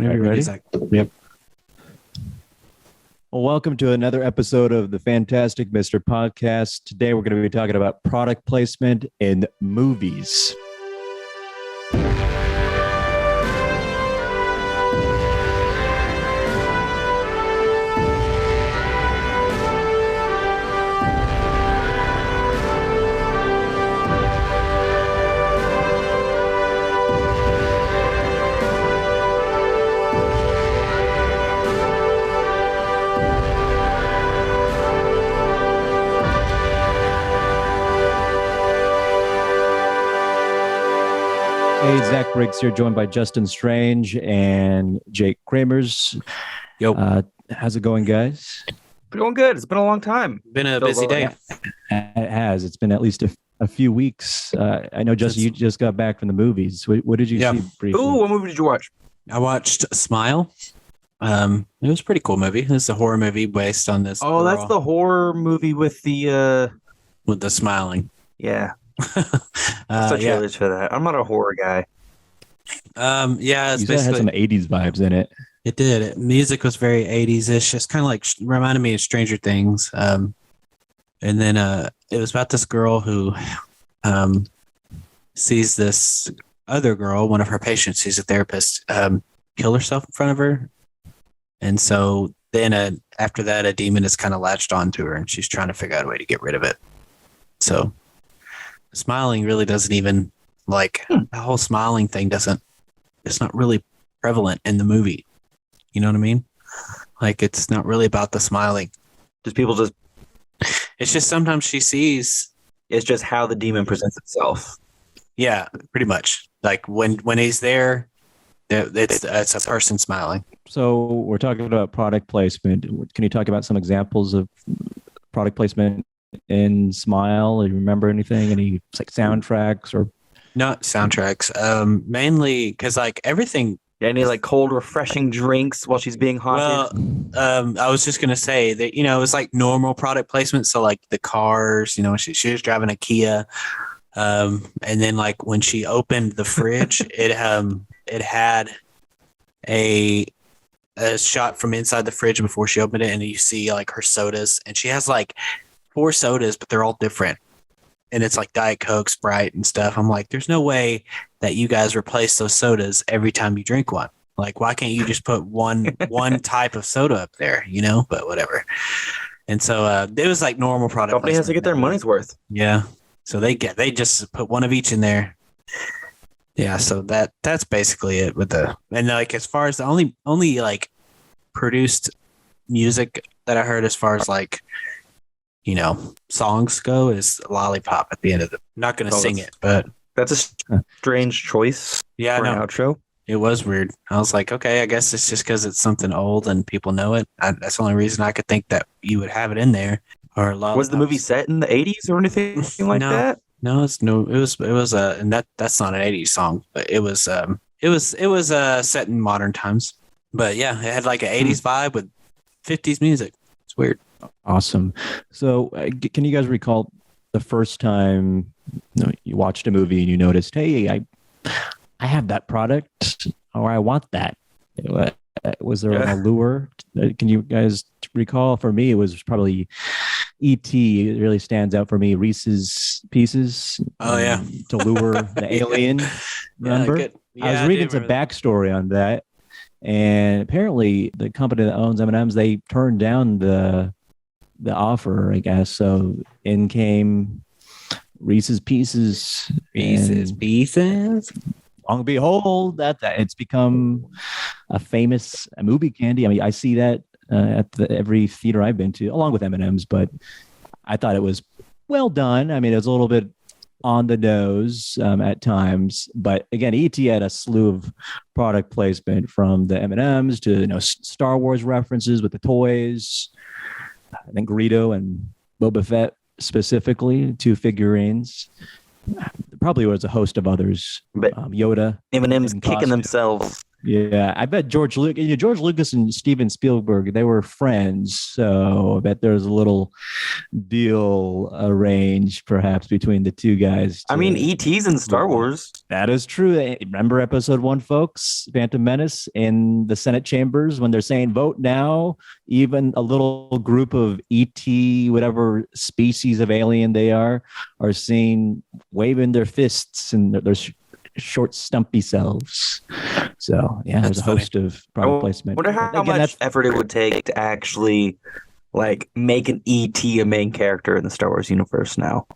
Whenever you're ready. Zach. Yep. Well, welcome to another episode of the Fantastic Mr. Podcast. Today we're going to be talking about product placement in movies. Hey, Zach Briggs here, joined by Justin Strange and Jake Kramers. Yo. How's it going, guys? Going good. It's been a long time. Been a busy day. It has. It's been at least a few weeks. I know, Justin, you just got back from the movies. What did you see briefly? Ooh, what movie did you watch? I watched Smile. It was a pretty cool movie. It's a horror movie based on this. Oh, that's the horror movie with the with the smiling. Yeah. Such trailers for that. I'm not a horror guy. Yeah, it's you said it had some 80s vibes in it. It did. Music was very 80s-ish. It's kind of like reminded me of Stranger Things. And then it was about this girl who sees this other girl, one of her patients, she's a therapist, kill herself in front of her. And so then after that, a demon is kind of latched onto her, and she's trying to figure out a way to get rid of it. So smiling really doesn't even, like, the whole smiling thing it's not really prevalent in the movie. You know what I mean? Like, it's not really about the smiling. It's just sometimes she sees. It's just how the demon presents itself. Yeah, pretty much. Like when he's there, it's a person smiling. So we're talking about product placement. Can you talk about some examples of product placement in Smile? Do you remember anything? Any like soundtracks or? Not soundtracks. Mainly because like everything. Any like cold, refreshing drinks while she's being haunted? Well, I was just gonna say that it was like normal product placement. So like the cars, she was driving a Kia, and then like when she opened the fridge, it had a shot from inside the fridge before she opened it, and you see like her sodas, and she has like 4 sodas, but they're all different. And it's like Diet Coke, Sprite, and stuff. I'm like, there's no way that you guys replace those sodas every time you drink one. Like, why can't you just put one type of soda up there, But whatever. And so it was like normal product. Company has to get their money's worth. Yeah. So they just put one of each in there. Yeah. So that's basically it and like as far as the only like produced music that I heard as far as like songs go is Lollipop at the end of the. I'm not going to sing it, but that's a strange choice. Yeah, for an outro. It was weird. I was like, okay, I guess it's just because it's something old and people know it. That's the only reason I could think that you would have it in there. Or was the movie set in the 80s or anything like that? No, it was and that's not an 80s song, but it was set in modern times. But yeah, it had like an 80s vibe with 50s music. It's weird. Awesome. So can you guys recall the first time you watched a movie and you noticed, hey, I have that product or I want that? Was there an allure? Can you guys recall? For me, it was probably E.T. It really stands out for me. Reese's Pieces. Oh, yeah. To lure the alien. Remember? I was reading some backstory on that. And apparently the company that owns M&M's, they turned down the offer, I guess. So in came Reese's Pieces. Reese's Pieces. Long and behold, that it's become a famous movie candy. I mean, I see that at every theater I've been to, along with M&M's. But I thought it was well done. I mean, it was a little bit on the nose at times, but again, E.T. had a slew of product placement from the M&Ms to Star Wars references with the toys. I think Greedo and Boba Fett specifically, 2 figurines. Probably was a host of others. But Yoda, M&M's kicking themselves Yeah, I bet George Lucas and Steven Spielberg, they were friends. So I bet there's a little deal arranged perhaps between the two guys. I mean, E.T.'s in Star Wars. That is true. Remember episode 1, folks, Phantom Menace in the Senate chambers when they're saying vote now, even a little group of ET, whatever species of alien they are seen waving their fists and their short, stumpy selves. So yeah, there's a host of product placement. I wonder how much effort it would take to actually like make an ET a main character in the Star Wars universe now.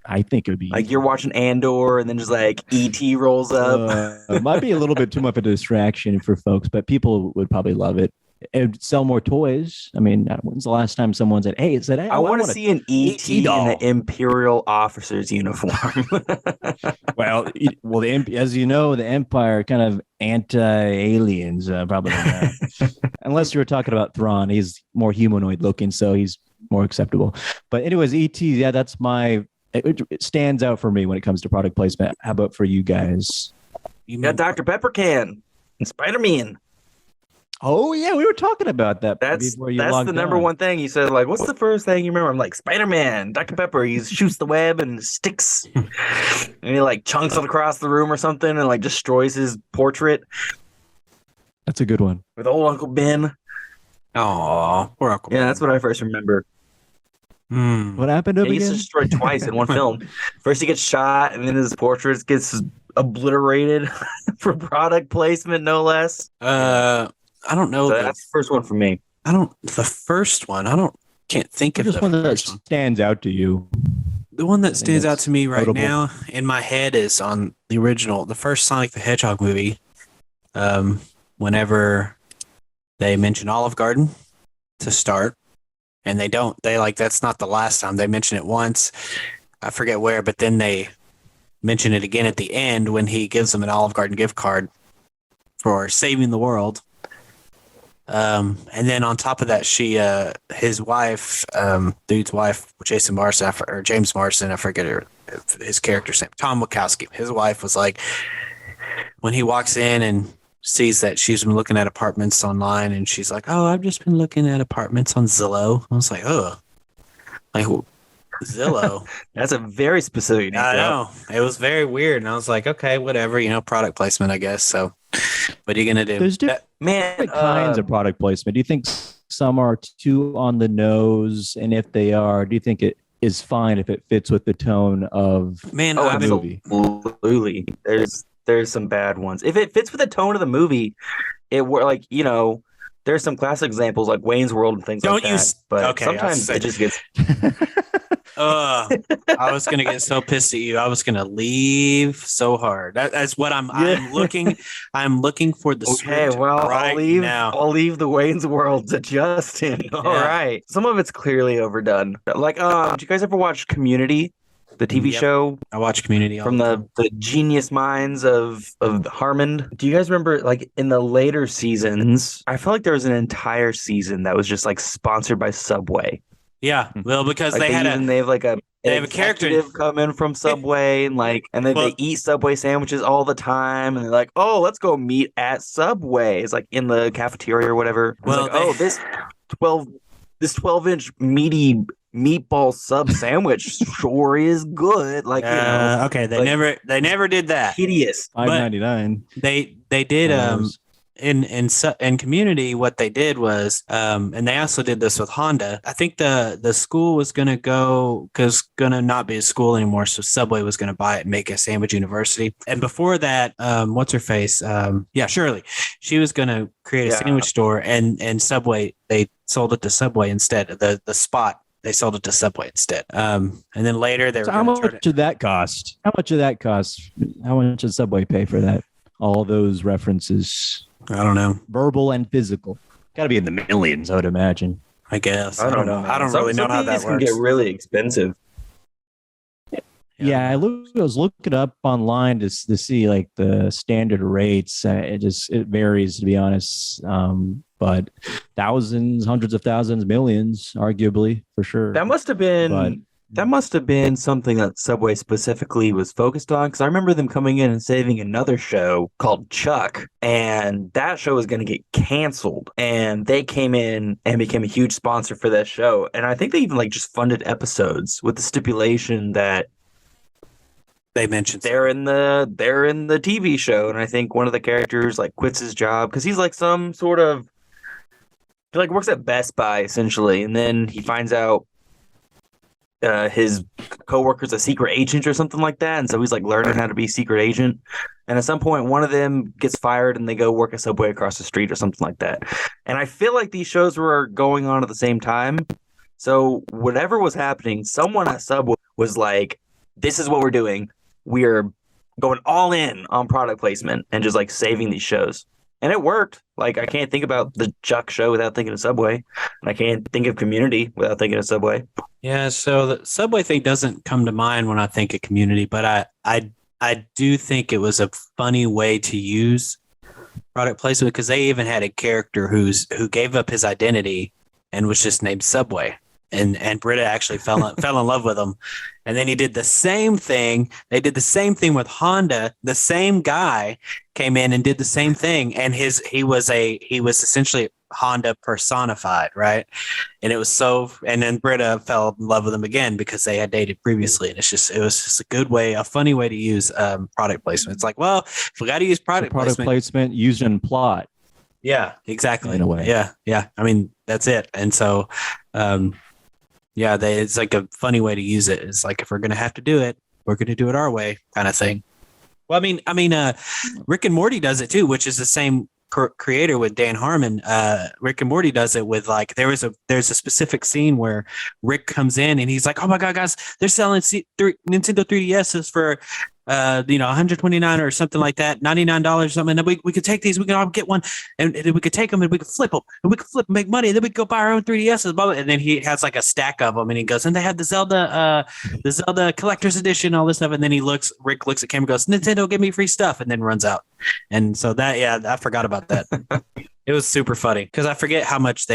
I think it would be like you're watching Andor and then just like ET rolls up. It might be a little bit too much of a distraction for folks, but people would probably love it. It would sell more toys. I mean, when's the last time someone said, "Hey, I want to see an ET in the Imperial officer's uniform"? well, as you know, the Empire kind of anti-aliens, probably not. Unless you were talking about Thrawn, he's more humanoid looking, so he's more acceptable. But anyways, ET, yeah, that's it stands out for me when it comes to product placement. How about for you guys? You got Dr. Pepper can and Spider-Man. Oh yeah, we were talking about that. That's the number one thing. You said, like, what's the first thing you remember? I'm like, Spider-Man, Dr. Pepper. He shoots the web and sticks, and he like chunks it across the room or something, and like destroys his portrait. That's a good one. With old Uncle Ben. Oh, poor Uncle Ben. Yeah, that's what I first remember. What happened to him again? He's destroyed twice in one film. First he gets shot, and then his portrait gets obliterated for product placement, no less. I don't know. So that's the first one for me. The first one. Can't think of just one that stands out to you. The one that stands out to me right now in my head is on the first Sonic the Hedgehog movie. Whenever they mention Olive Garden to start, and that's not the last time. They mention it once. I forget where, but then they mention it again at the end when he gives them an Olive Garden gift card for saving the world. And then on top of that, his wife, dude's wife, James Marsden, I forget his character's name, Tom Wachowski. His wife was like, when he walks in and sees that she's been looking at apartments online, and she's like, "Oh, I've just been looking at apartments on Zillow." I was like, "Oh, like Zillow." That's a very specific name. I know. It was very weird, and I was like, "Okay, whatever, product placement, I guess." So, what are you gonna do? There's different kinds of product placement. Do you think some are too on the nose? And if they are, do you think it is fine if it fits with the tone of the movie? Absolutely. There's some bad ones. If it fits with the tone of the movie, there's some classic examples like Wayne's World and things like that. But sometimes it just gets. I was gonna get so pissed at you. I was gonna leave so hard. That's what I'm looking. I'm looking for the script. Well, now. I'll leave the Wayne's World to Justin. All right. Some of it's clearly overdone. Like, did you guys ever watch Community? The TV show. I watch Community from the genius minds of Harmon. Do you guys remember, like, in the later seasons, I felt like there was an entire season that was just like sponsored by Subway. Yeah, well, because like they have a character come in from Subway and they eat Subway sandwiches all the time, and they're like, "Oh, let's go meet at Subway." It's like in the cafeteria or whatever. Well, this 12-inch meaty meatball sub sandwich sure is good. Like, okay, they never did that. Hideous. $5.99. They did in Community. What they did was, and they also did this with Honda. I think the school was gonna not be a school anymore, so Subway was gonna buy it and make a sandwich university. And before that, what's her face? Shirley. She was gonna create a sandwich store, and Subway, they sold it to Subway instead. The spot. They sold it to Subway instead. And then later they were. So how much did that cost? How much did Subway pay for that? All those references. I don't know. Verbal and physical. Got to be in the millions, I would imagine. I guess. I don't know. I don't really know how that works. Can get really expensive. Yeah, I was looking up online to see like the standard rates. It varies, to be honest. But thousands, hundreds of thousands, millions, arguably, for sure. That must have been That must have been something that Subway specifically was focused on, because I remember them coming in and saving another show called Chuck, and that show was going to get canceled. And they came in and became a huge sponsor for that show. And I think they even like just funded episodes with the stipulation that They mentioned they're in the TV show. And I think one of the characters like quits his job because he's like some sort of, he like works at Best Buy essentially, and then he finds out his coworker's a secret agent or something like that, and so he's like learning how to be a secret agent. And at some point, one of them gets fired, and they go work at Subway across the street or something like that. And I feel like these shows were going on at the same time, so whatever was happening, someone at Subway was like, "This is what we're doing. We're going all in on product placement and just like saving these shows." And it worked. Like, I can't think about the Chuck show without thinking of Subway. And I can't think of Community without thinking of Subway. Yeah, so the Subway thing doesn't come to mind when I think of Community, but I do think it was a funny way to use product placement, because they even had a character who gave up his identity and was just named Subway. And Britta actually fell in love with him. And then he did the same thing. They did the same thing with Honda. The same guy came in and did the same thing. And he was essentially Honda personified, right? And it was and then Britta fell in love with him again because they had dated previously. And it was just a good way, a funny way to use product placement. It's like, well, if we got to use product placement used in plot. Yeah, exactly. In a way. Yeah. I mean, that's it. And so, yeah, it's like a funny way to use it. It's like, if we're going to have to do it, we're going to do it our way, kind of thing. Well, I mean, Rick and Morty does it too, which is the same creator with Dan Harmon. Rick and Morty does it with like, there's a specific scene where Rick comes in and he's like, "Oh my God, guys, they're selling Nintendo 3DSs for $129 or something like that, $99 or something. And we could take these, we can all get one, and we could take them and we could flip them, and we could make money, and then we could go buy our own 3DSs, blah, blah. And then he has like a stack of them, and he goes, and they have the Zelda collector's edition, all this stuff. And then Rick looks at camera, goes, "Nintendo, give me free stuff," and then runs out. And so I forgot about that. It was super funny because I forget how much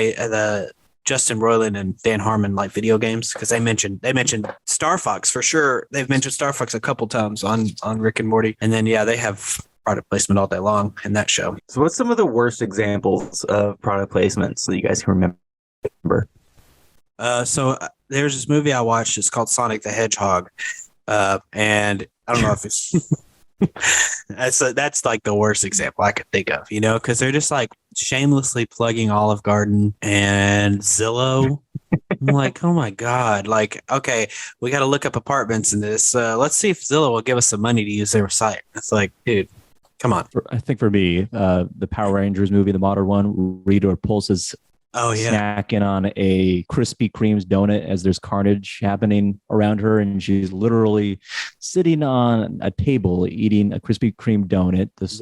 Justin Roiland and Dan Harmon like video games, because they mentioned Star Fox for sure. They've mentioned Star Fox a couple times on Rick and Morty, and then they have product placement all day long in that show. So, what's some of the worst examples of product placements that you guys can remember? So there's this movie I watched. It's called Sonic the Hedgehog, and I don't know if it's. That's like the worst example I could think of, because they're just like shamelessly plugging Olive Garden and Zillow. I'm like, oh my God, like, okay, we got to look up apartments in this. Let's see if Zillow will give us some money to use their site. It's like, dude, come on. I think for me, the Power Rangers movie, the modern one, Rita Repulsa is snacking on a Krispy Kreme's donut as there's carnage happening around her, and she's literally sitting on a table eating a Krispy Kreme donut. This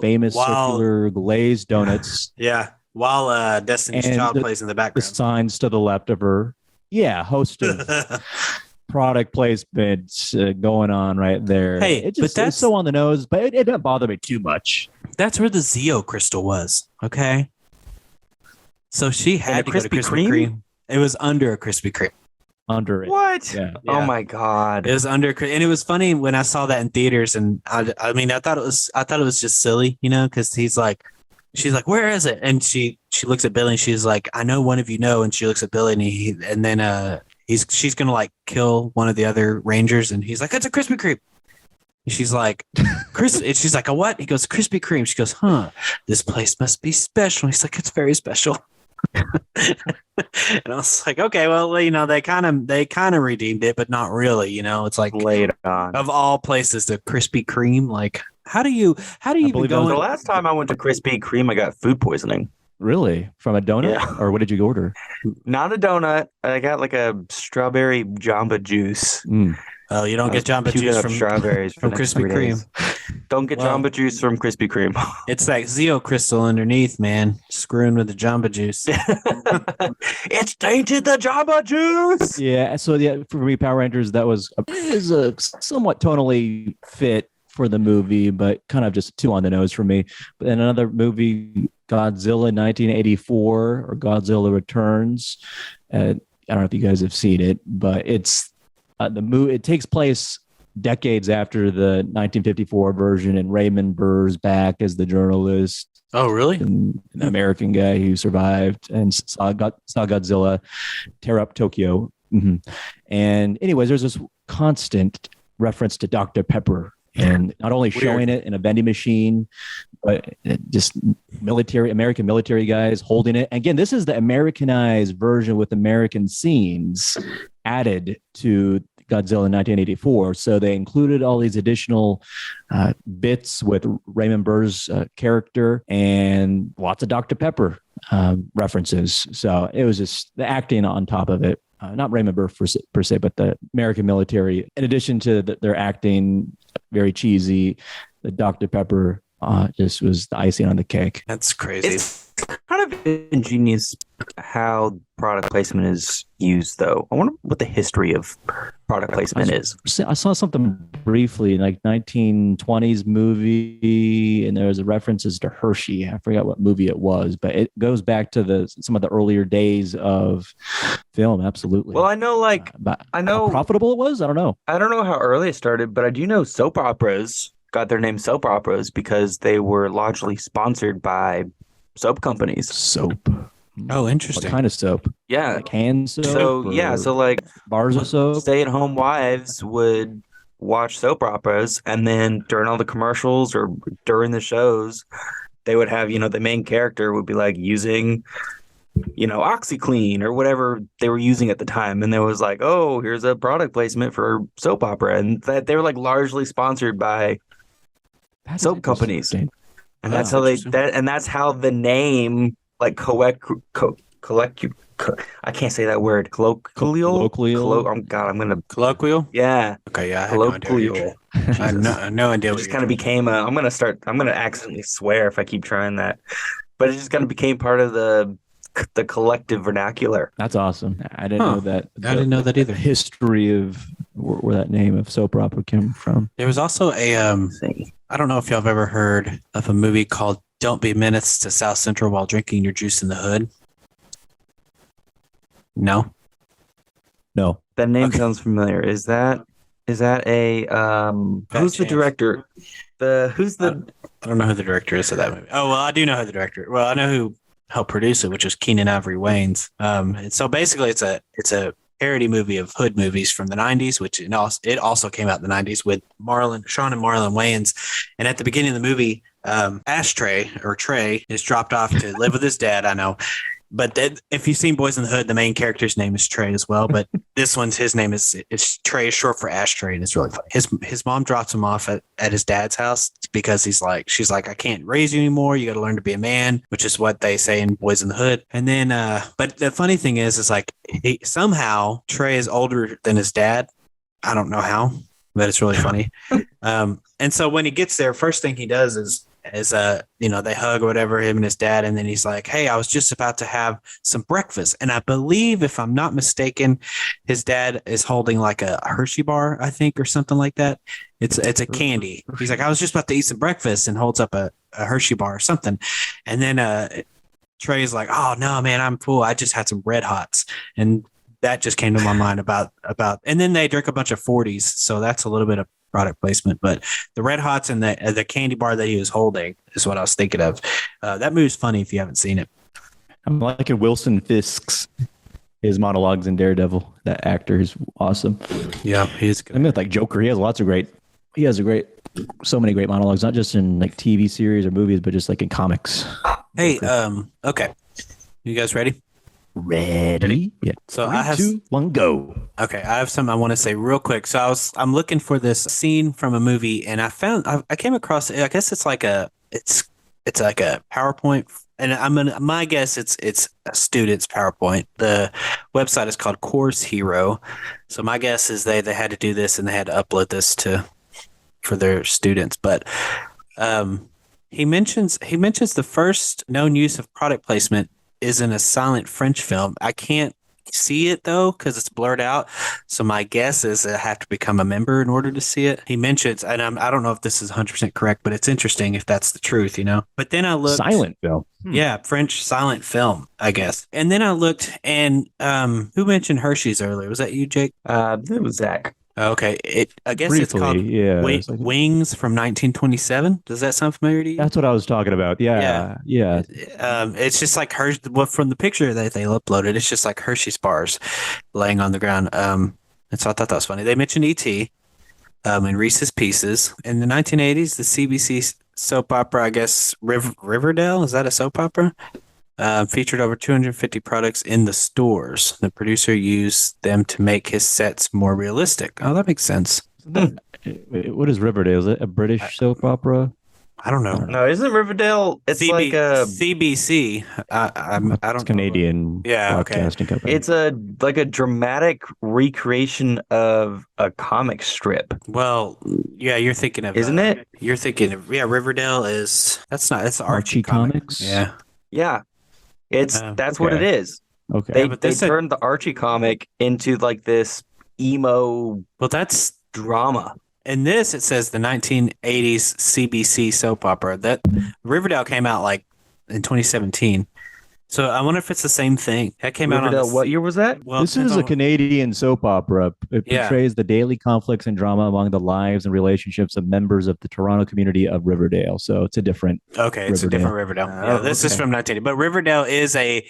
famous circular glazed donuts. Yeah. While Destiny's Child plays in the background. The signs to the left of her. Yeah, host of product placement going on right there. Hey, it's so on the nose, but it didn't bother me too much. That's where the Zeo crystal was. Okay. So she had to go to Krispy Kreme. It was under a Krispy Kreme. Under it. What? Yeah. Oh my God. It was under, and it was funny when I saw that in theaters. And I thought it was just silly, because she's like, "Where is it?" And she looks at Billy and she's like, "I know one of you know." And she looks at Billy and then she's gonna like kill one of the other Rangers, and he's like, "It's a Krispy Kreme." And she's like, and she's like, "A what?" He goes, "Krispy Kreme." She goes, "Huh, this place must be special." He's like, "It's very special." And I was like, okay, well, they kind of redeemed it, but not really. It's like laid on. Of all places, the Krispy Kreme. Like, how do you even go? The last time I went to Krispy Kreme, I got food poisoning. Really? From a donut? Yeah. Or what did you order? Not a donut. I got like a strawberry Jamba Juice. Oh, you don't get Jamba Juice from strawberries from Krispy Kreme. Don't get Jamba Juice from Krispy Kreme. It's that Zeo crystal underneath, man. Screwing with the Jamba Juice. It's tainted the Jamba Juice. Yeah. So for me, Power Rangers, that was a somewhat tonally fit for the movie, but kind of just too on the nose for me. But then another movie, Godzilla 1984 or Godzilla Returns. I don't know if you guys have seen it, but it's the movie. It takes place decades after the 1954 version, and Raymond Burr's back as the journalist. Oh, really? An American guy who survived and saw Godzilla tear up Tokyo. Mm-hmm. And anyways, there's this constant reference to Dr. Pepper, and not only showing it in a vending machine, but just American military guys holding it. Again, this is the Americanized version with American scenes added to Godzilla in 1984. So they included all these additional bits with Raymond Burr's character and lots of Dr. Pepper references. So it was just the acting on top of it. Not Raymond Burr per se, but the American military. In addition to their acting, very cheesy, the Dr. Pepper just was the icing on the cake. That's crazy. It's kind of ingenious how product placement is used, though. I wonder what the history of product placement is. I saw something briefly, like 1920s movie, and there was references to Hershey. I forgot what movie it was, but it goes back to some of the earlier days of film. Absolutely. Well, I know, how profitable it was. I don't know. I don't know how early it started, but I do know soap operas got their name soap operas because they were largely sponsored by soap companies. Soap. Oh, interesting. What kind of soap? Yeah. Like hand soap? So like bars of soap? Stay-at-home wives would watch soap operas, and then during all the commercials or during the shows, they would have, the main character would be like using, OxyClean or whatever they were using at the time. And there was like, oh, here's a product placement for soap opera. And that they were like largely sponsored by soap companies. And that's how that's how the name like I can't say that word. Colloquial. I'm gonna colloquial. Yeah. Okay. Yeah. Colloquial. I have no idea. It just kind of became I'm gonna accidentally swear if I keep trying that, but it just kind of became part of the collective vernacular. That's awesome. I didn't know that. I didn't know that either. History of where that name of soap opera came from. There was also a I don't know if y'all have ever heard of a movie called Don't Be Menace to South Central While Drinking Your Juice in the Hood. No. That name sounds familiar. Is that a who's the director? I don't know who the director is of that movie. Oh, well, I do know who the director. Well, I know who helped produce it, which is Keenan Ivory Wayans. And so basically it's a parody movie of hood movies from the 90s, which it also came out in the 90s with Sean and Marlon Wayans. And at the beginning of the movie, Trey is dropped off to live with his dad. I know. But if you've seen Boys in the Hood, the main character's name is Trey as well. But this one's, his name is Trey, is short for Ashtray, and it's really funny. His mom drops him off at his dad's house because she's like, I can't raise you anymore. You got to learn to be a man, which is what they say in Boys in the Hood. And then, but the funny thing is like somehow Trey is older than his dad. I don't know how, but it's really funny. And so when he gets there, first thing he does is they hug or whatever, him and his dad, and then he's like, hey, I was just about to have some breakfast. And I believe, if I'm not mistaken, his dad is holding like a Hershey bar, I think, or something like that. It's a candy. He's like, I was just about to eat some breakfast, and holds up a Hershey bar or something. And then Trey's like, oh no, man, I'm full. I just had some Red Hots. And that just came to my mind about, and then they drink a bunch of 40s. So that's a little bit of product placement, but the Red Hots and the candy bar that he was holding is what I was thinking of. That movie's funny if you haven't seen it. I'm liking Wilson Fisk's his monologues in Daredevil. That actor is awesome. Yeah, he's good. I mean, like Joker, he has so many great monologues, not just in like TV series or movies, but just like in comics. Hey, okay, you guys ready? Ready? Yeah. So 3, 2, 1, go. Okay, I have something I want to say real quick. So I'm looking for this scene from a movie, and I came across. I guess it's like a PowerPoint, and my guess it's a student's PowerPoint. The website is called Course Hero. So my guess is they had to do this and they had to upload this for their students. But he mentions the first known use of product placement is in a silent French film. I can't see it though because it's blurred out. So my guess is I have to become a member in order to see it. He mentions, and I don't know if this is 100% correct, but it's interesting if that's the truth, you know. But then I looked. Silent film. Yeah, French silent film, I guess. And then I looked, and who mentioned Hershey's earlier? Was that you, Jake? It was Zach. Okay, I guess it's Briefly, called yeah. It's like- Wings from 1927. Does that sound familiar to you? That's what I was talking about. Yeah. It's just like Hershey. What from the picture that they uploaded, it's just like Hershey's bars laying on the ground. And so I thought that was funny. They mentioned E.T. And Reese's Pieces in the 1980s. The CBC soap opera, I guess Riverdale, is that a soap opera? Featured over 250 products in the stores. The producer used them to make his sets more realistic. Oh, that makes sense. What is Riverdale? Is it a British soap opera? I don't know. No, isn't Riverdale? It's like a CBC. I don't It's Canadian broadcasting company. It's like a dramatic recreation of a comic strip. Well, yeah, you're thinking of, isn't it? You're thinking of, yeah, Riverdale is that's Archie Comics. Yeah, yeah. That's what it is. Okay, They turned the Archie comic into like this emo. Well, that's drama. In this, it says the 1980s CBC soap opera. That Riverdale came out like in 2017. So I wonder if it's the same thing. That came out on what year was that? Well, this is a Canadian soap opera. It portrays the daily conflicts and drama among the lives and relationships of members of the Toronto community of Riverdale. So it's a different. Okay, it's a different Riverdale. This is from 1980. But Riverdale is a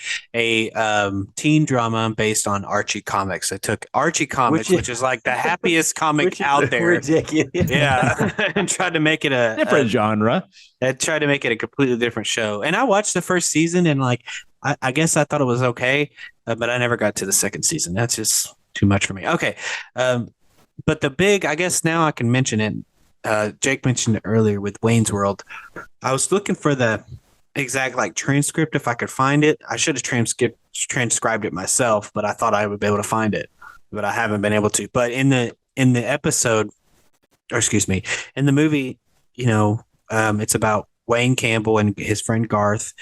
teen drama based on Archie Comics. I took Archie Comics, which is like the happiest comic out there. Ridiculous. Yeah, and tried to make it a different genre. I tried to make it a completely different show. And I watched the first season and like. I guess I thought it was okay, but I never got to the second season. That's just too much for me. Okay. But the big, I guess now I can mention it. Jake mentioned it earlier with Wayne's World. I was looking for the exact like transcript if I could find it. I should have transcribed it myself, but I thought I would be able to find it, but I haven't been able to. But in the episode, or excuse me, in the movie, you know, it's about Wayne Campbell and his friend Garth,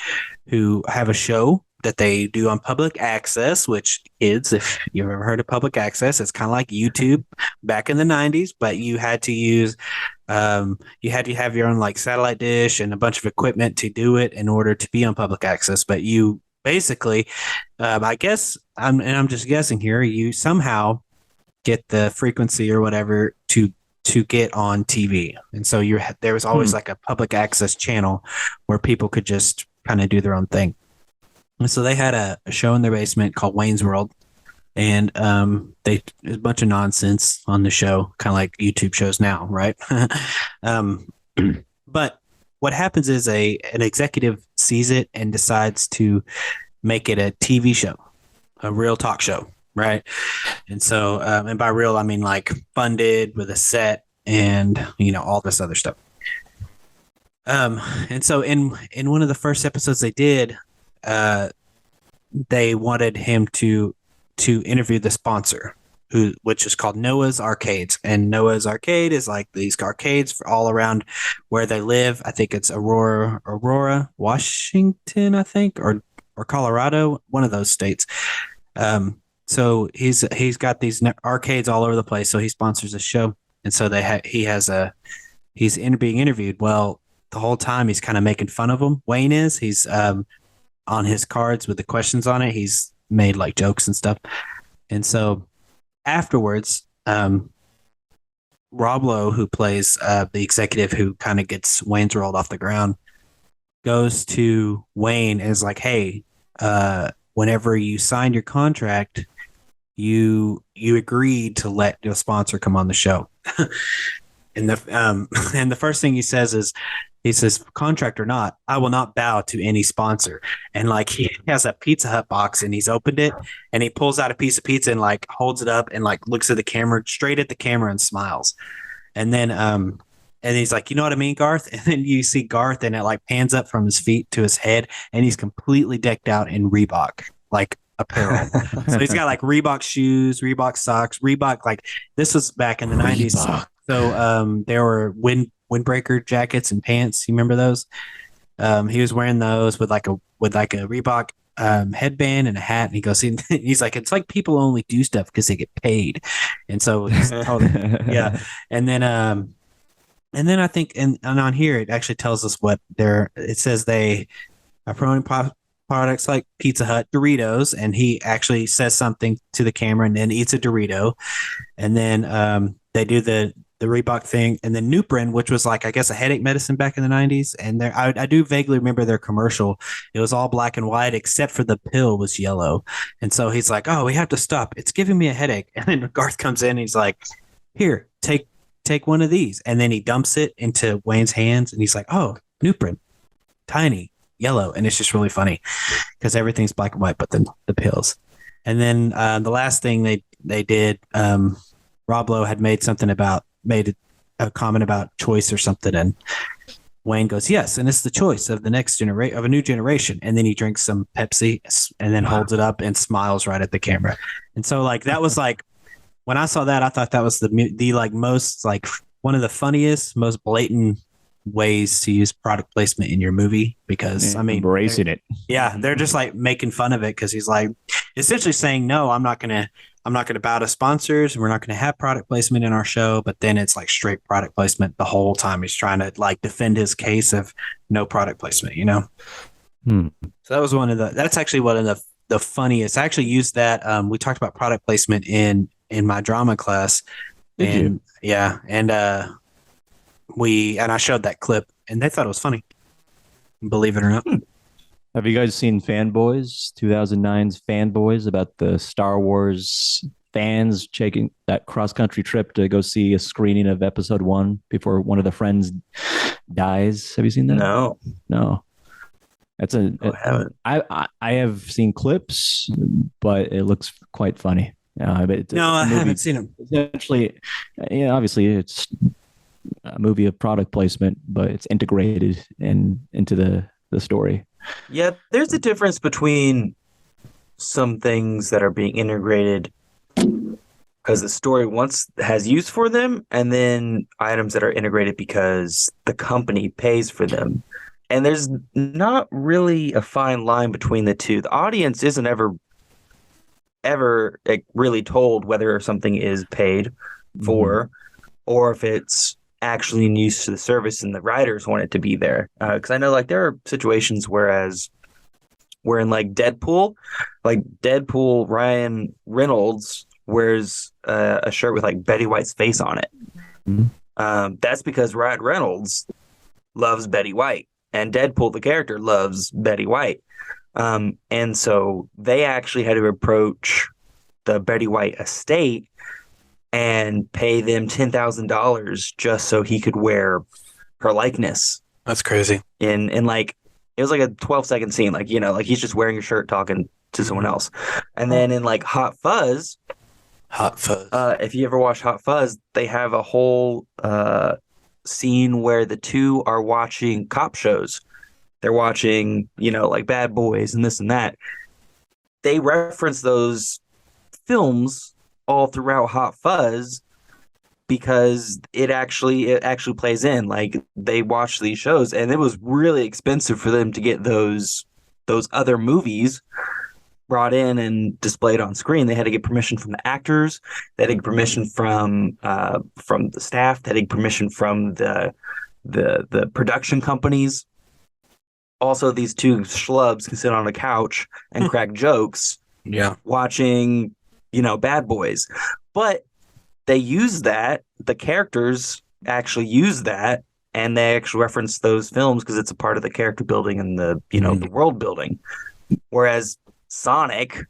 who have a show that they do on public access, which kids, if you've ever heard of public access, it's kind of like YouTube back in the 90s, but you had to use, you had to have your own like satellite dish and a bunch of equipment to do it in order to be on public access. But you basically, I guess, I'm just guessing here, you somehow get the frequency or whatever to get on TV. And so there was always like a public access channel where people could just kind of do their own thing. And so they had a show in their basement called Wayne's World. And there's a bunch of nonsense on the show, kind of like YouTube shows now, right? But what happens is an executive sees it and decides to make it a TV show, a real talk show. Right. And so, and by real, I mean like funded with a set and, you know, all this other stuff. And so in one of the first episodes they did, they wanted him to interview the sponsor, which is called Noah's Arcades. And Noah's Arcade is like these arcades for all around where they live. I think it's Aurora, Washington, I think, or Colorado, one of those states. So he's got these arcades all over the place. So he sponsors a show, and so he's being interviewed. Well, the whole time he's kind of making fun of him. Wayne is he's on his cards with the questions on it. He's made like jokes and stuff, and so afterwards, Rob Lowe, who plays the executive who kind of gets Wayne's World off the ground, goes to Wayne and is like, "Hey, whenever you signed your contract, you agreed to let your sponsor come on the show." And the first thing he says, "Contract or not, I will not bow to any sponsor." And like he has a Pizza Hut box and he's opened it and he pulls out a piece of pizza and like holds it up and like looks at the camera, straight at the camera, and smiles. And then and he's like, "You know what I mean, Garth?" And then you see Garth and it like pans up from his feet to his head and he's completely decked out in Reebok, like apparel. So he's got like Reebok shoes, Reebok socks, Reebok, like this was back in the 90s. So there were windbreaker jackets and pants. You remember those? He was wearing those with like a Reebok headband and a hat, and he goes, he's like, it's like people only do stuff because they get paid, and so yeah, and then I think and on here it actually tells us what it says they are promoting products like Pizza Hut, Doritos, and he actually says something to the camera and then eats a Dorito, and then they do the Reebok thing, and then Nuprin, which was like, I guess, a headache medicine back in the 90s. And I do vaguely remember their commercial. It was all black and white, except for the pill was yellow. And so he's like, oh, we have to stop. It's giving me a headache. And then Garth comes in and he's like, here, take one of these. And then he dumps it into Wayne's hands and he's like, oh, Nuprin, tiny, yellow. And it's just really funny because everything's black and white, but then the pills. And then the last thing they did, Rob Lowe had made a comment about choice or something, and Wayne goes, yes, and it's the choice of the next generation, of a new generation. And then he drinks some Pepsi and then holds it up and smiles right at the camera. And so like that was like, when I saw that, I thought that was the like most like one of the funniest, most blatant ways to use product placement in your movie, because I mean, embracing it. Yeah, they're just like making fun of it because he's like essentially saying, no, I'm not gonna bow to sponsors. We're not gonna have product placement in our show. But then it's like straight product placement the whole time. He's trying to like defend his case of no product placement, you know. So that was that's actually one of the funniest. I actually used that. We talked about product placement in my drama class. Did you? Yeah, and I showed that clip and they thought it was funny. Believe it or not. Have you guys seen Fanboys, 2009's Fanboys, about the Star Wars fans taking that cross-country trip to go see a screening of episode 1 before one of the friends dies? Have you seen that? No. That's I have seen clips, but it looks quite funny. I haven't seen it. Essentially, obviously it's a movie of product placement, but it's integrated into the story. Yeah, there's a difference between some things that are being integrated because the story has use for them, and then items that are integrated because the company pays for them. And there's not really a fine line between the two. The audience isn't ever really told whether something is paid for or if it's actually in use to the service and the writers want it to be there. Because I know like there are situations where in like Deadpool, Ryan Reynolds wears a shirt with like Betty White's face on it. That's because Ryan Reynolds loves Betty White and Deadpool, the character, loves Betty White. And so they actually had to approach the Betty White estate and pay them $10,000 just so he could wear her likeness. That's crazy. In like, it was like a 12-second scene, like, you know, like he's just wearing a shirt talking to someone else. And then in like Hot Fuzz, if you ever watch Hot Fuzz, they have a whole scene where the two are watching cop shows. They're watching, you know, like Bad Boys and this and that. They reference those films all throughout Hot Fuzz because it actually plays in. Like they watch these shows, and it was really expensive for them to get those other movies brought in and displayed on screen. They had to get permission from the actors. They had to get permission from the staff. They had to get permission from the production companies. Also, these two schlubs can sit on a couch and crack jokes. Yeah, watching, you know, Bad Boys. But they use that. The characters actually use that, and they actually reference those films because it's a part of the character building and the, you know, the world building. Whereas Sonic,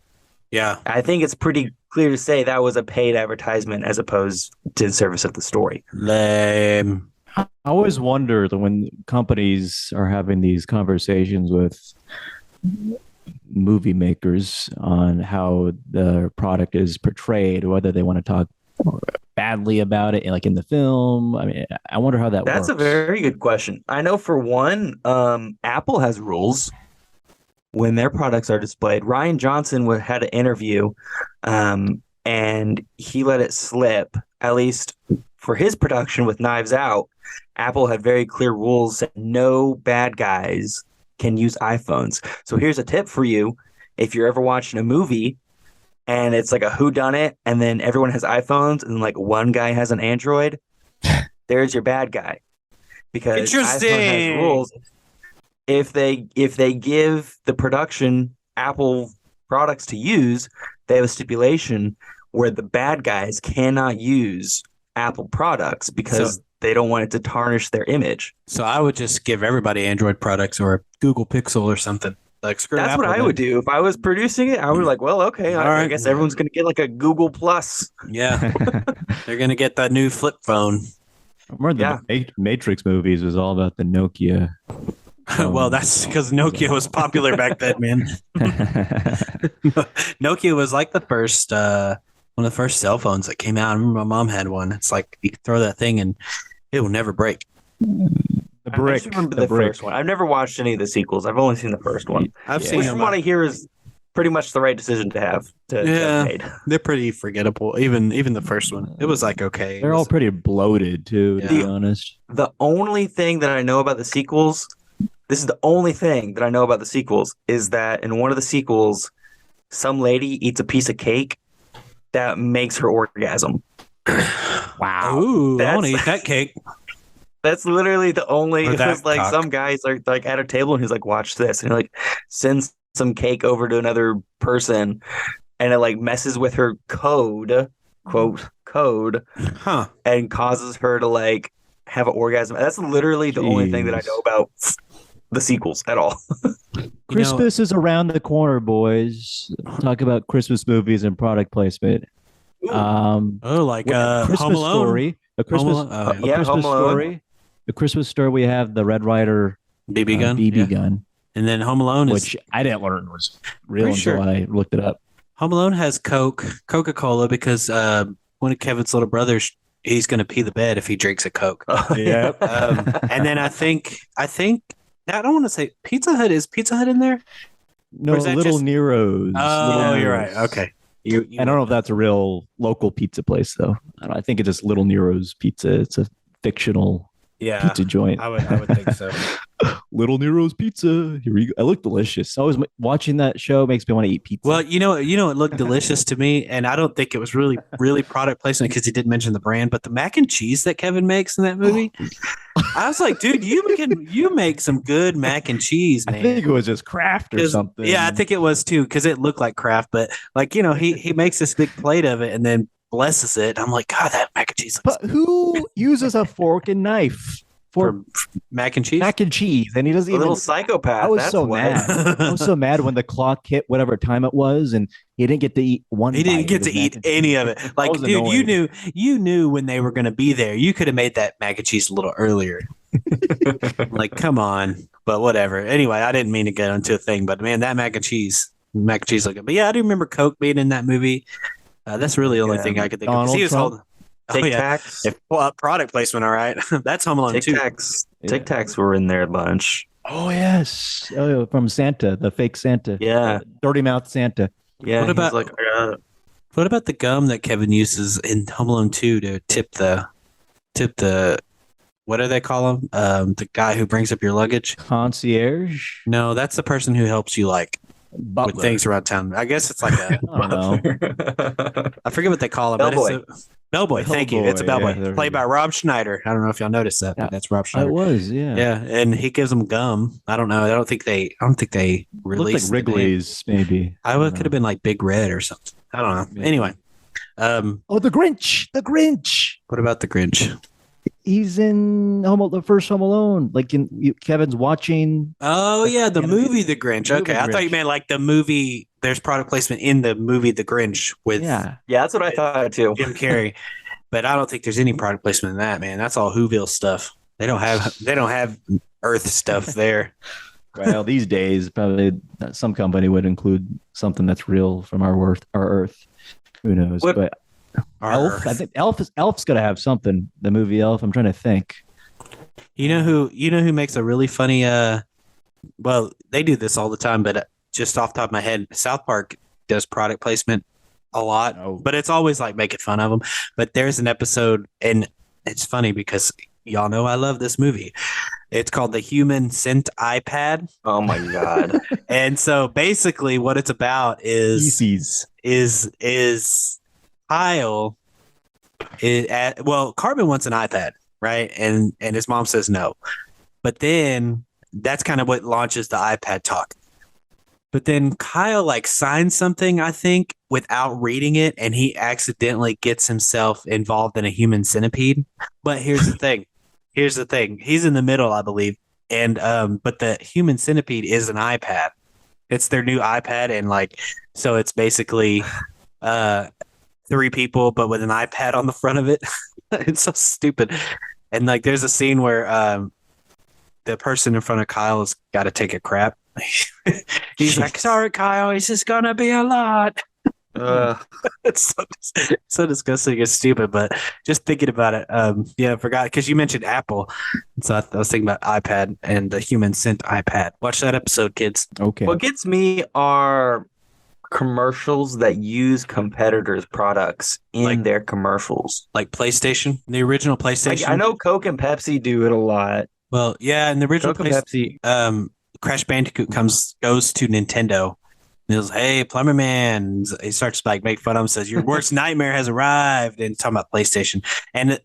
I think it's pretty clear to say that was a paid advertisement as opposed to in service of the story. Lame. I always wonder that when companies are having these conversations with movie makers on how the product is portrayed, whether they want to talk badly about it, like in the film. I mean, I wonder how that works. That's a very good question. I know for one, Apple has rules when their products are displayed. Ryan Johnson had an interview, and he let it slip, at least for his production with Knives Out. Apple had very clear rules that no bad guys can use iPhones. So here's a tip for you. if you're ever watching a movie and it's like a whodunit, and then everyone has iPhones, and like one guy has an Android, there's your bad guy. Because iPhone has Interesting. rules. If they give the production Apple products to use, they have a stipulation where the bad guys cannot use Apple products because they don't want it to tarnish their image. So I would just give everybody Android products or a Google Pixel or something. Like screw That's Apple, what I would do if I was producing it. I would be like, well, okay, All I right. guess everyone's gonna get like a Google Plus. Yeah, they're gonna get that new flip phone. I remember the Matrix movies was all about the Nokia. Well, that's because Nokia was popular back then, man. Nokia was like the first one of the first cell phones that came out. I remember my mom had one. It's like you throw that thing and it will never break. The brick. I just remember the the brick. first one. I've never watched any of the sequels. I've only seen the first one. I've Yeah. seen Which, them. from what I hear, is pretty much the right decision to have to Yeah. have made. They're pretty forgettable. Even the first one, it was like okay. They're all pretty bloated too, to be Yeah. honest. The only thing that I know about the sequels, this is the only thing that I know about the sequels, is that in one of the sequels, some lady eats a piece of cake that makes her orgasm. Wow. Ooh, I want to That's- eat that cake. That's literally the only. Or It that was like cock. some guys are like at a table and he's like, "Watch this," and he like sends some cake over to another person, and it like messes with her code, quote code, Huh. and causes her to like have an orgasm. That's literally the only thing that I Jeez. know about the sequels at all. Christmas is around the corner, boys. Talk about Christmas movies and product placement. Oh, like Christmas Home Alone. Story. A Christmas, Home Alone. Oh, a yeah, Christmas Home Alone. story. The Christmas story. We have the Red Ryder BB gun. BB yeah. gun, And then Home Alone is which I didn't learn was real Pretty until sure. I looked it up. Home Alone has Coca-Cola because one of Kevin's little brothers, he's going to pee the bed if he drinks a Coke. Yep. And then I think I don't want to say Pizza Hut. Is Pizza Hut in there? No, Or is that Little just- Nero's. Oh, Little you're Nero's. right. Okay. You I don't know if that's a real local pizza place though. I think it's just Little Nero's Pizza. It's a fictional Yeah, pizza joint. I would think so. Little Nero's Pizza. Here we go. It looked delicious. Always watching that show makes me want to eat pizza. Well, it looked delicious to me, and I don't think it was really product placement because he didn't mention the brand. But the mac and cheese that Kevin makes in that movie, I was like, dude, you make some good mac and cheese, I man. think it was just Kraft or 'Cause- something. Yeah, I think it was too because it looked like Kraft, but like he makes this big plate of it and then blesses it. I'm like, God, that mac and cheese looks But who uses a fork and knife for for mac and cheese. mac and cheese? And he doesn't A even. little psychopath. I was that's so what. mad. I was so mad when the clock hit whatever time it was, and he didn't get to eat one. He didn't bite get of to his mac eat and any cheese. of it. I Like, was dude, annoyed. you knew when they were going to be there. You could have made that mac and cheese a little earlier. Like, come on. But whatever. Anyway, I didn't mean to get into a thing, but man, that mac and cheese looked good. But yeah, I do remember Coke being in that movie. That's really the only Yeah. thing I could think of. 'Cause Donald he was Trump. holding. Tic Oh yeah, Tacs. product placement. All right, that's Home Alone Tic too. Tacs. Yeah. Tic Tacs were in there a bunch. Oh yes, oh, from Santa, the fake Santa. Yeah. Dirty mouth Santa. Yeah. What he's about- like, What about the gum that Kevin uses in Home Alone 2 to tip the what do they call him? The guy who brings up your luggage. Concierge. No, that's the person who helps you like Butler. with things around town. I guess it's like a I don't know. I forget what they call him. But Bellboy. it's a bellboy. Thank you. It's a Bellboy, bellboy yeah. played by Rob Schneider. I don't know if y'all noticed that, Yeah. but that's Rob I Schneider. was, yeah. Yeah, and he gives them gum. I don't know. I don't think they Looked released like the name. Wrigley's, maybe. I don't could know. have been like Big Red or something. I don't know. Maybe. Anyway, Oh, the Grinch. The Grinch. what about the Grinch? He's in the first Home Alone. Like Kevin's watching. Oh yeah, the Animated- movie The Grinch. movie Okay, I thought you Grinch. meant like the movie. There's product placement in the movie The Grinch with Yeah. yeah, that's what I thought too. Jim Carrey, but I don't think there's any product placement in that. Man, that's all Whoville stuff. They don't have Earth stuff there. Well, these days, probably some company would include something that's real from our Earth. Who knows? What- But Our Elf, Earth. I think Elf's got to have something. The movie Elf. I'm trying to think. You know who makes a really funny well, they do this all the time, but just off the top of my head, South Park does product placement a lot, Oh. but it's always like making fun of them. But there's an episode, and it's funny because y'all know I love this movie. It's called the Human Scent iPad. Oh my god. And so basically what it's about is Feces. is Kyle well, Carbon wants an iPad, right? And his mom says no. But then that's kind of what launches the iPad talk. But then Kyle like signs something, I think, without reading it, and he accidentally gets himself involved in a human centipede. But here's the thing. He's in the middle, I believe. And but the human centipede is an iPad. It's their new iPad, and like so it's basically three people but with an iPad on the front of it. It's so stupid. And like there's a scene where the person in front of Kyle has got to take a crap. He's like, sorry, Kyle, it's just gonna be a lot. It's so disgusting and stupid, but just thinking about it, I forgot because you mentioned Apple. So I was thinking about iPad and the human scent iPad. Watch that episode, kids. Okay. What gets me are commercials that use competitors' products in Like- their commercials. Like PlayStation, the original PlayStation. Like, I know Coke and Pepsi do it a lot. Well, yeah, in the original Coke and Pepsi. Crash Bandicoot goes to Nintendo. And he goes, hey, Plumber Man. He starts to like make fun of him, says, your worst nightmare has arrived. And talking about PlayStation. And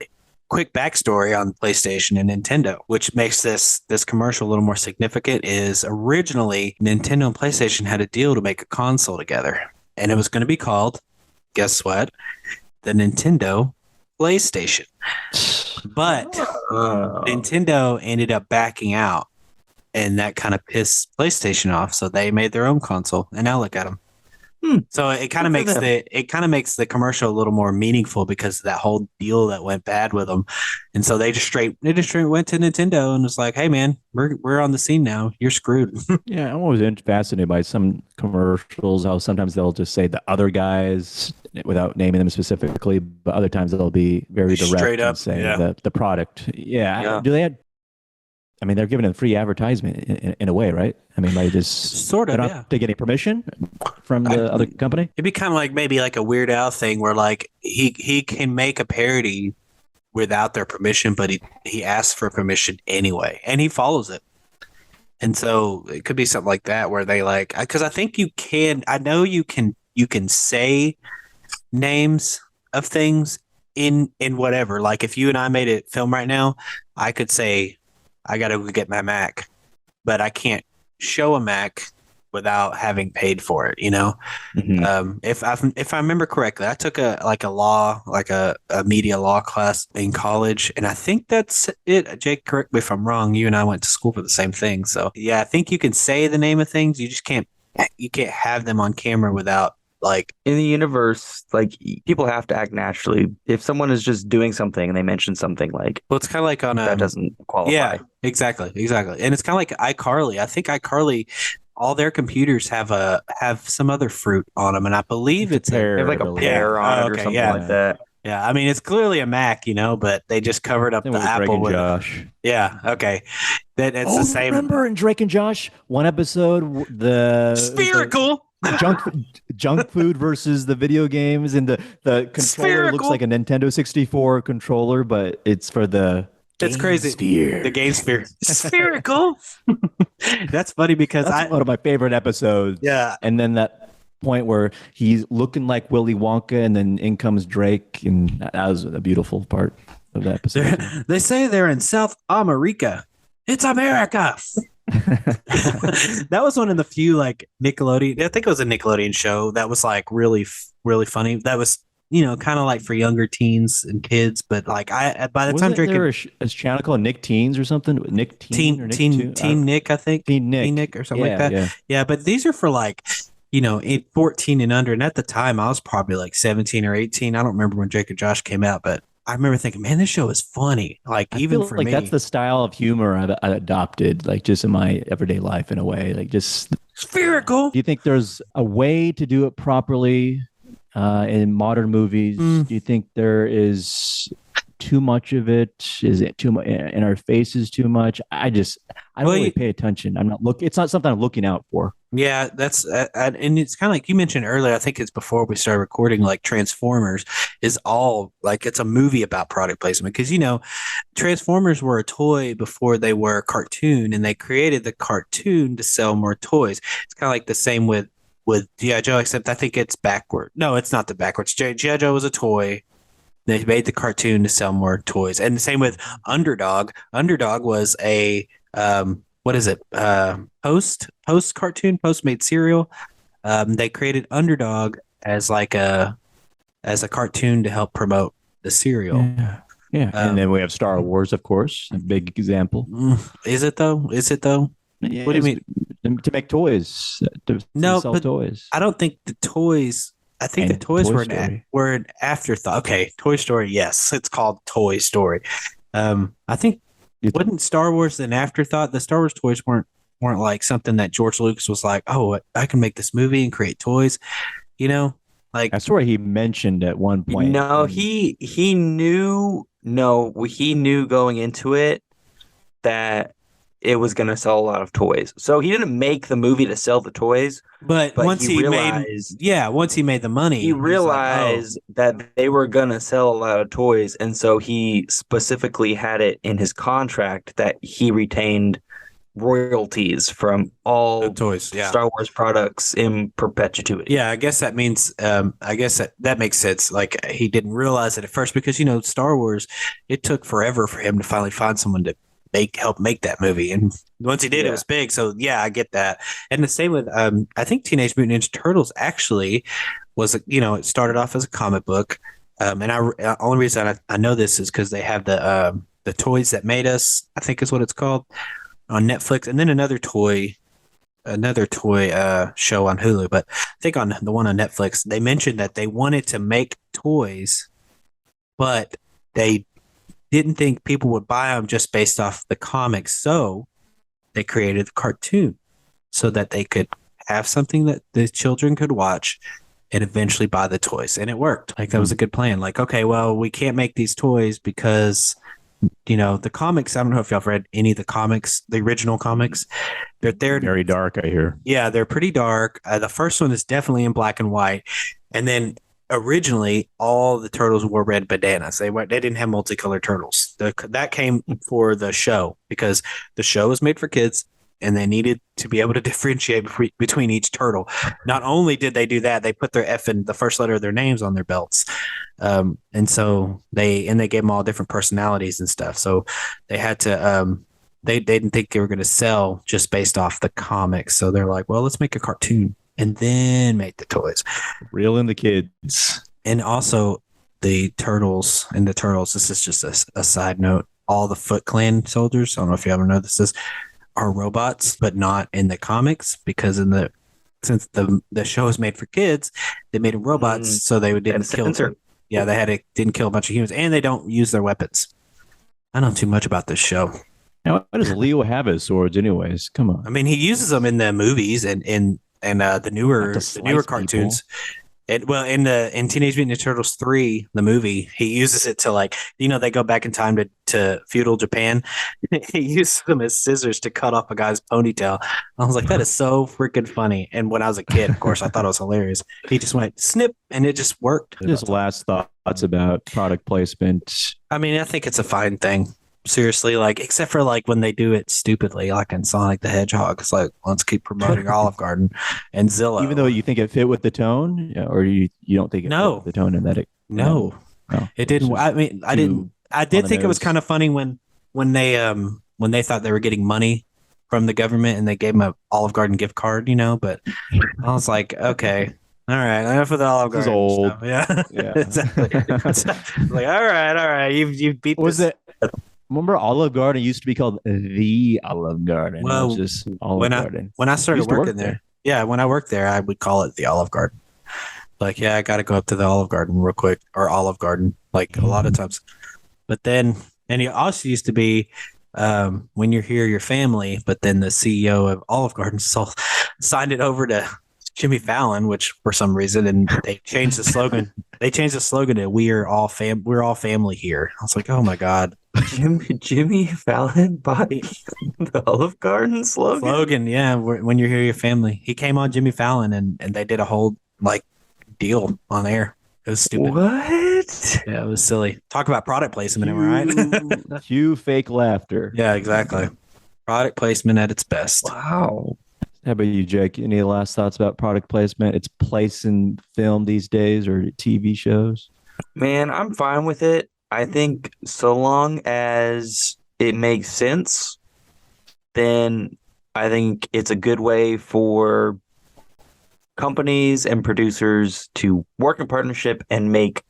quick backstory on PlayStation and Nintendo, which makes this commercial a little more significant, is originally Nintendo and PlayStation had a deal to make a console together. And it was going to be called, guess what? The Nintendo PlayStation. But Nintendo ended up backing out. And that kind of pissed PlayStation off, so they made their own console. And now look at them. So it kind of makes the commercial a little more meaningful because of that whole deal that went bad with them. And so they just straight went to Nintendo and was like, "Hey man, we're on the scene now. You're screwed." Yeah, I'm always fascinated by some commercials, how sometimes they'll just say the other guys without naming them specifically, but other times they'll be very direct Straight up, and say yeah. the product. Yeah. Do they have, I mean, they're giving them free advertisement in a way, right? I mean, by just Sort of, they're yeah. not they getting permission from the other company? It'd be kind of like maybe like a Weird Al thing where like he can make a parody without their permission, but he asks for permission anyway, and he follows it. And so it could be something like that where they like, because I think I know you can say names of things in whatever. Like if you and I made a film right now, I could say I got to go get my Mac, but I can't show a Mac without having paid for it, you know? Mhm. If I remember correctly, I took a media law class in college, and I think that's it. Jake, correct me if I'm wrong. You and I went to school for the same thing. So yeah, I think you can say the name of things. You just can't have them on camera without like, In the universe, like people have to act naturally. If someone is just doing something and they mention something, like well, it's kind of like on that doesn't qualify. yeah, exactly. And it's kind of like iCarly. I think iCarly, all their computers have some other fruit on them, and I believe it's They have like a really. pear on it or okay, something yeah. like that. Yeah, I mean it's clearly a Mac, you know, but they just covered up I the think it was Drake apple and with Josh. yeah. Okay, that's the same. Remember in Drake and Josh, one episode, the Spherical. the junk food versus the video games, and the controller Spherical. looks like a Nintendo 64 controller, but it's for the That's crazy. Sphere. The game sphere. Spherical. That's funny because That's one of my favorite episodes. yeah. And then that point where he's looking like Willy Wonka, and then in comes Drake, and that was a beautiful part of that episode. They say they're in South America. It's America. That was one of the few like Nickelodeon. I think it was a Nickelodeon show that was like really funny. That was kind of like for younger teens and kids. But like by the time Wasn't Drake there a channel called Nick Teens or something? Nick Teen or Nick Two? Teen Nick, I think. Teen Nick. Teen Nick or something like Yeah, that. yeah. Yeah, but these are for like 14 and under. And at the time, I was probably like 17 or 18. I don't remember when Drake and Josh came out, but I remember thinking, man, this show is funny. Like I even feel for like me, that's the style of humor I've adopted, like just in my everyday life in a way. Like just, spherical. do you think there's a way to do it properly in modern movies? Mm. Do you think there is too much of it? Is it too much in our faces? Too much? I don't Well, really you- pay attention. I'm not look. It's not something I'm looking out for. Yeah, that's and it's kind of like you mentioned earlier. I think it's before we started recording. Like Transformers is all like it's a movie about product placement because Transformers were a toy before they were a cartoon, and they created the cartoon to sell more toys. It's kind of like the same with GI Joe, except I think it's backward. No, it's not the backwards. GI Joe was a toy. They made the cartoon to sell more toys, and the same with Underdog. Underdog was a what is it? Post cartoon, post made cereal. They created Underdog as like a cartoon to help promote the cereal. Yeah. Yeah. And then we have Star Wars, of course, a big example. Is it though? Yeah, What do you mean? To make toys, to sell toys. I don't think the toys. I think And the toys Toy were an afterthought. Okay, Toy Story. Yes, it's called Toy Story. I think wasn't Star Wars an afterthought? The Star Wars toys weren't like something that George Lucas was like, oh, I can make this movie and create toys. Like I swear he mentioned at one point. No, he knew. No, he knew going into it that it was going to sell a lot of toys. So he didn't make the movie to sell the toys. But once he made the money, he realized that they were going to sell a lot of toys. And so he specifically had it in his contract that he retained royalties from all the toys, Star Wars products in perpetuity. Yeah, I guess that means, I guess that makes sense. Like he didn't realize it at first because, Star Wars, it took forever for him to finally find someone to help make that movie. And once he did, it was big. So yeah, I get that. And the same with, I think Teenage Mutant Ninja Turtles actually was, it started off as a comic book. And only reason I know this is because they have the Toys That Made Us, I think is what it's called, on Netflix. And then another toy show on Hulu. But I think on the one on Netflix, they mentioned that they wanted to make toys, but they didn't think people would buy them just based off the comics. So they created the cartoon so that they could have something that the children could watch and eventually buy the toys. And it worked. Like that was a good plan. Like, okay, well, we can't make these toys because, the comics, I don't know if y'all have read any of the comics, the original comics. They're very dark, I hear. Yeah, they're pretty dark. The first one is definitely in black and white. And then originally all the turtles wore red bandanas. They didn't have multicolored turtles. That came for the show because the show was made for kids and they needed to be able to differentiate between each turtle. Not only did they do that, they put their F in the first letter of their names on their belts. And so they gave them all different personalities and stuff. So they had to, they didn't think they were going to sell just based off the comics. So they're like, well, let's make a cartoon and then make the toys. Reel in the kids. And also the turtles, this is just a side note, all the Foot Clan soldiers, I don't know if you ever know this, are robots, but not in the comics because since the show is made for kids, they made them robots so they didn't kill. Yeah, didn't kill a bunch of humans, and they don't use their weapons. I don't know too much about this show. Now, why does Leo have his swords, anyways? Come on. I mean, he uses them in the movies and the newer cartoons. In Teenage Mutant Ninja Turtles 3, the movie, he uses it to they go back in time to feudal Japan. He uses them as scissors to cut off a guy's ponytail. I was like, that is so freaking funny. And when I was a kid, of course, I thought it was hilarious. He just went snip and it just worked. Just last thoughts about product placement. I mean, I think it's a fine thing. Seriously, except for when they do it stupidly, like in Sonic the Hedgehog, it's like, let's keep promoting Olive Garden and Zillow. Even though you think it fit with the tone, or you don't think it fit with the tone and that it it didn't. I mean, I did think it was kind of funny when they thought they were getting money from the government and they gave them a Olive Garden gift card, but I was like, okay. All right, enough of the Olive Garden. This is old. Stuff. Yeah, exactly. Like, all right, you beat. Was it? Remember, Olive Garden used to be called the Olive Garden. Well, just Olive Garden. When I started working there, when I worked there, I would call it the Olive Garden. I got to go up to the Olive Garden real quick, or Olive Garden, a lot of times. But then, and it also used to be when you're here, your family. But then the CEO of Olive Garden signed it over to Jimmy Fallon, which for some reason, and they changed the slogan. They changed the slogan to "We're all family here." I was like, oh my god, Jimmy Fallon bought the Olive Garden slogan. Yeah, when you hear your family, he came on Jimmy Fallon, and they did a whole like deal on air. It was stupid. What? Yeah, it was silly. Talk about product placement, am I right? Cue fake laughter. Yeah, exactly. Product placement at its best. Wow. How about you, Jake? Any last thoughts about product placement? Its place in film these days or TV shows? Man, I'm fine with it. I think so long as it makes sense, then I think it's a good way for companies and producers to work in partnership and make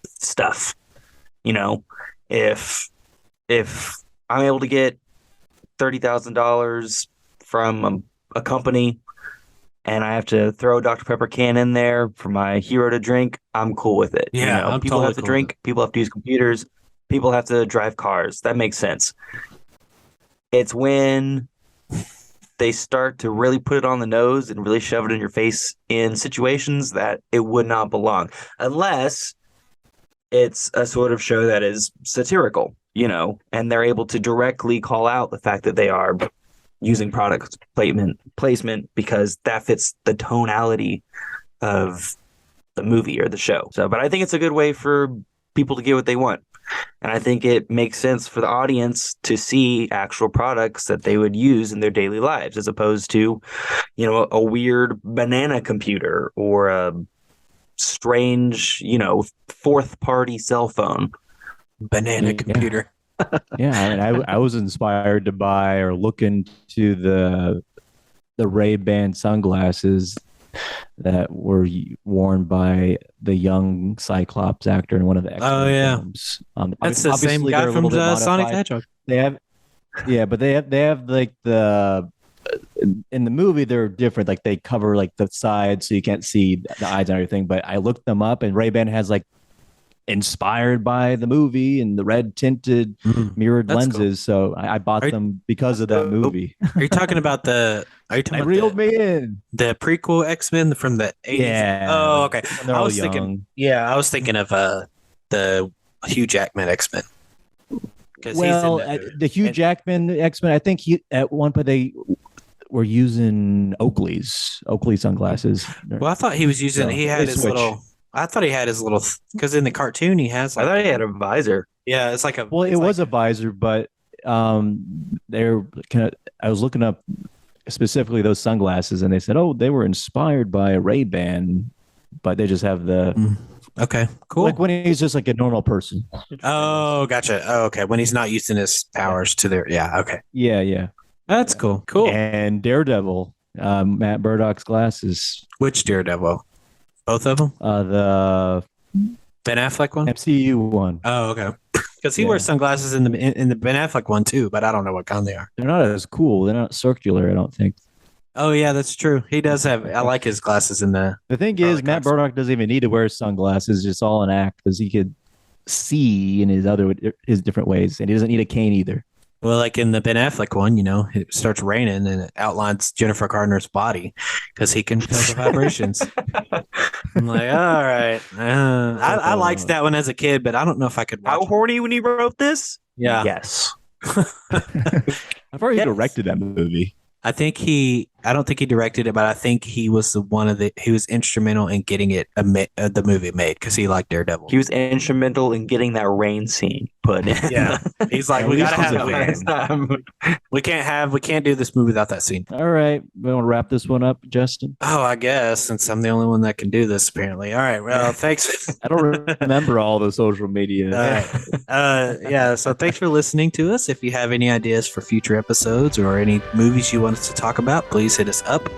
stuff. You know, if I'm able to get $30,000 from a company and I have to throw a Dr. Pepper can in there for my hero to drink, I'm cool with it. Yeah, I'm people totally have to cool drink, people have to use computers, people have to drive cars. That makes sense. It's when they start to really put it on the nose and really shove it in your face in situations that it would not belong, unless it's a sort of show that is satirical, and they're able to directly call out the fact that they are using product placement because that fits the tonality of the movie or the show. So, but I think it's a good way for people to get what they want. And I think it makes sense for the audience to see actual products that they would use in their daily lives, as opposed to, a weird banana computer or a strange, fourth party cell phone. Banana computer. Yeah, I mean, I was inspired to buy or look into the Ray-Ban sunglasses that were worn by the young Cyclops actor in one of the X-Men films. That's the same guy from Sonic the Hedgehog. They have, but they have like the in the movie they're different. Like they cover like the sides so you can't see the eyes and everything. But I looked them up, and Ray-Ban has like inspired by the movie and the red tinted mirrored lenses. Cool. So I bought them because of that movie. Are you talking about the? Are you talking about reeled me in the prequel X-Men from the 80s? Yeah. Oh, okay. I was thinking. Yeah, I was thinking of the Hugh Jackman X-Men. Well, the Hugh Jackman X-Men. I think at one point they were using Oakley sunglasses. Well, I thought he was using. He had his little. I thought he had his little, because in the cartoon he has. I thought he had a visor. Yeah, it's like a. Well, it was a visor, but they're kind of. I was looking up specifically those sunglasses, and they said, "Oh, they were inspired by a Ray-Ban, but they just have the." Okay, cool. Like when he's just like a normal person. Oh, gotcha. Oh, okay, when he's not using his powers to their. Yeah. Okay. Yeah. That's cool. Cool. And Daredevil, Matt Murdock's glasses. Which Daredevil? Both of them? The Ben Affleck one? MCU one. Oh, okay. Because he wears sunglasses in the Ben Affleck one too, but I don't know what kind they are. They're not as cool. They're not circular, I don't think. Oh yeah, that's true. He does have. I like his glasses in the. The thing is, Matt Murdock doesn't even need to wear sunglasses. It's just all an act because he could see in his different ways, and he doesn't need a cane either. Well, like in the Ben Affleck one, it starts raining and it outlines Jennifer Gardner's body because he can feel the vibrations. I'm like, all right. I liked that one as a kid, but I don't know if I could watch How horny when he wrote this? Yeah. Yes. I've already directed that movie. I don't think he directed it, but I think he was he was instrumental in getting the movie made because he liked Daredevil. He was instrumental in getting that rain scene put in. Yeah. He's like, we gotta have it. We can't do this movie without that scene. All right. We want to wrap this one up, Justin? Oh, I guess, since I'm the only one that can do this, apparently. All right. Well, thanks. I don't remember all the social media. So thanks for listening to us. If you have any ideas for future episodes or any movies you want us to talk about, please hit us up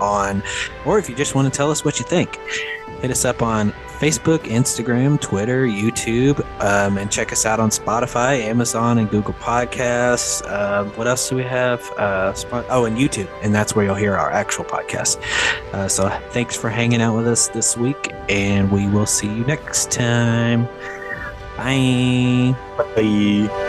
or if you just want to tell us what you think, hit us up on Facebook, Instagram, Twitter, YouTube, and check us out on Spotify, Amazon, and Google Podcasts. What else do we have? And YouTube, and that's where you'll hear our actual podcast. So thanks for hanging out with us this week, and we will see you next time. Bye. Bye.